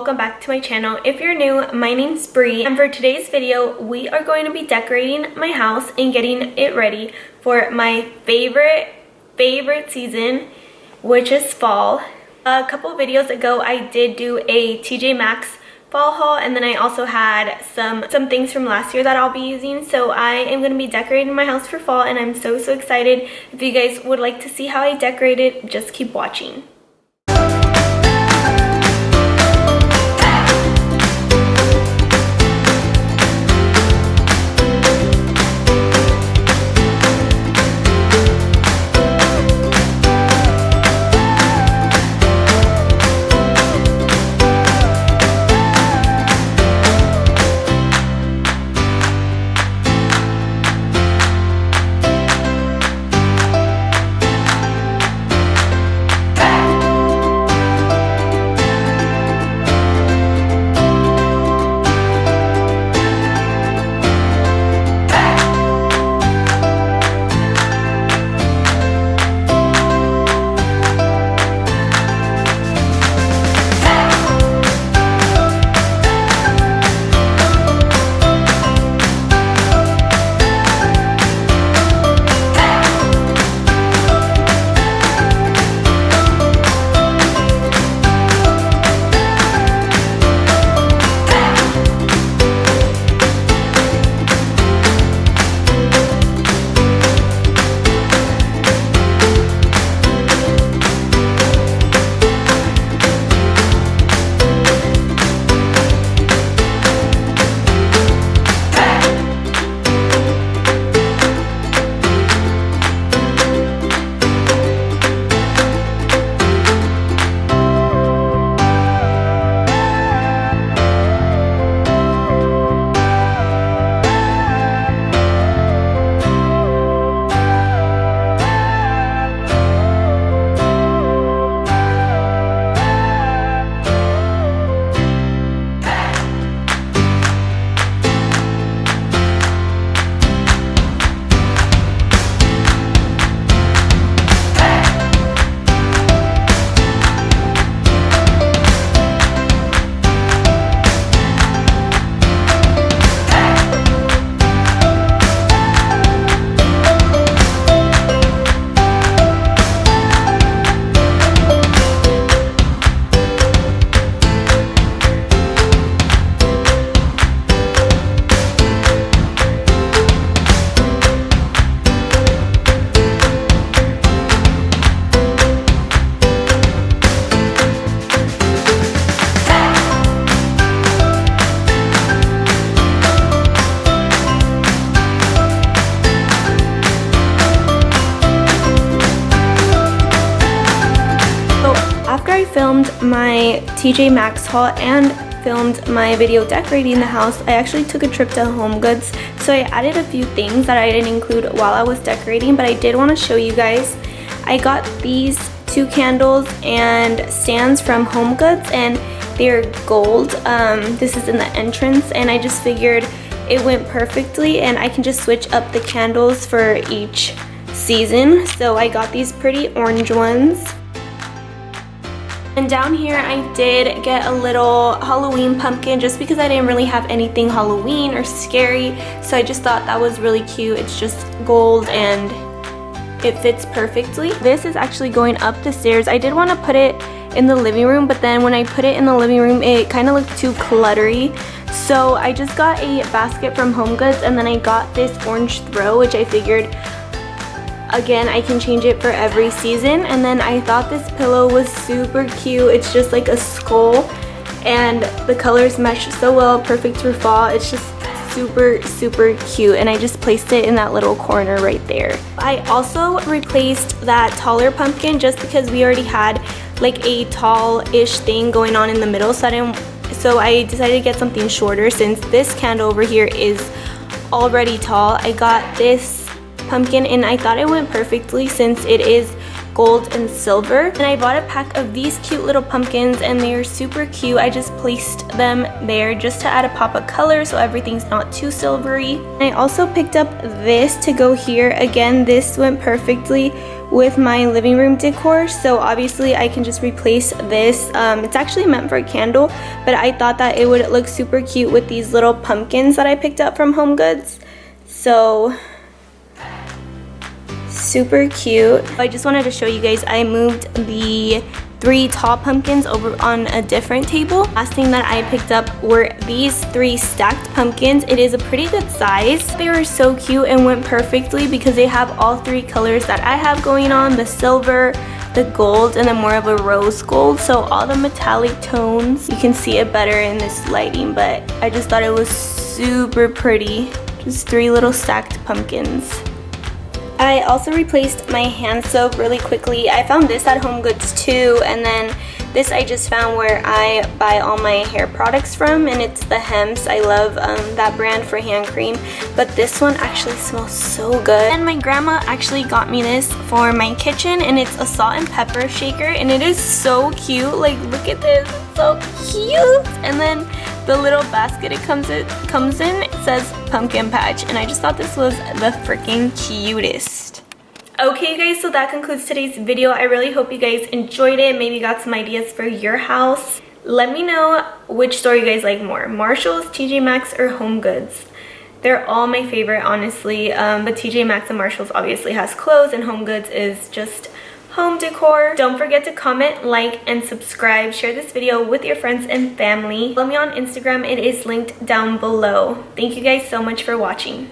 welcome back to my channel. If you're new, my name's Bri, and for today's video we are going to be decorating my house and getting it ready for my favorite season, which is fall. A couple videos ago I did do a TJ Maxx fall haul, and then I also had some things from last year that I'll be using. So I am going to be decorating my house for fall, and I'm so excited. If you guys would like to see how I decorate it, just keep watching. Filmed my TJ Maxx haul and filmed my video decorating the house, I actually took a trip to HomeGoods, so I added a few things that I didn't include while I was decorating, but I did want to show you guys. I got these 2 candles and stands from HomeGoods, and they're gold. This is in the entrance, and I just figured it went perfectly, and I can just switch up the candles for each season. So I got these pretty orange ones. And down here I did get a little Halloween pumpkin just because I didn't really have anything Halloween or scary, so I just thought that was really cute. It's just gold and it fits perfectly. This is actually going up the stairs. I did want to put it in the living room, but then when I put it in the living room it kind of looked too cluttery, so I just got a basket from HomeGoods, and then I got this orange throw, which I figured again I can change it for every season. And then I thought this pillow was super cute. It's just like a skull, and the colors mesh so well, perfect for fall. It's just super cute, and I just placed it in that little corner right there. I also replaced that taller pumpkin just because we already had like a tall-ish thing going on in the middle, so I decided to get something shorter since this candle over here is already tall. I got this pumpkin and I thought it went perfectly since it is gold and silver. And I bought a pack of these cute little pumpkins and they're super cute. I just placed them there just to add a pop of color so everything's not too silvery. And I also picked up this to go here. Again, this went perfectly with my living room decor, so obviously I can just replace this. It's actually meant for a candle, but I thought that it would look super cute with these little pumpkins that I picked up from HomeGoods. So super cute. I just wanted to show you guys, I moved the 3 tall pumpkins over on a different table. Last thing that I picked up were these 3 stacked pumpkins. It is a pretty good size. They were so cute and went perfectly because they have all 3 colors that I have going on, the silver, the gold, and then more of a rose gold. So all the metallic tones, you can see it better in this lighting, but I just thought it was super pretty. Just 3 little stacked pumpkins. I also replaced my hand soap really quickly. I found this at HomeGoods too, and then this I just found where I buy all my hair products from, and it's the Hems. I love that brand for hand cream, but this one actually smells so good. And my grandma actually got me this for my kitchen, and it's a salt and pepper shaker, and it is so cute. Like, look at this, it's so cute. And then the little basket it comes in, it says pumpkin patch, and I just thought this was the freaking cutest. Okay guys, so that concludes today's video. I really hope you guys enjoyed it, maybe got some ideas for your house. Let me know which store you guys like more, Marshall's, TJ Maxx, or HomeGoods. They're all my favorite, honestly, but TJ Maxx and Marshall's obviously has clothes, and HomeGoods is just home decor. Don't forget to comment, like, and subscribe. Share this video with your friends and family. Follow me on Instagram. It is linked down below. Thank you guys so much for watching.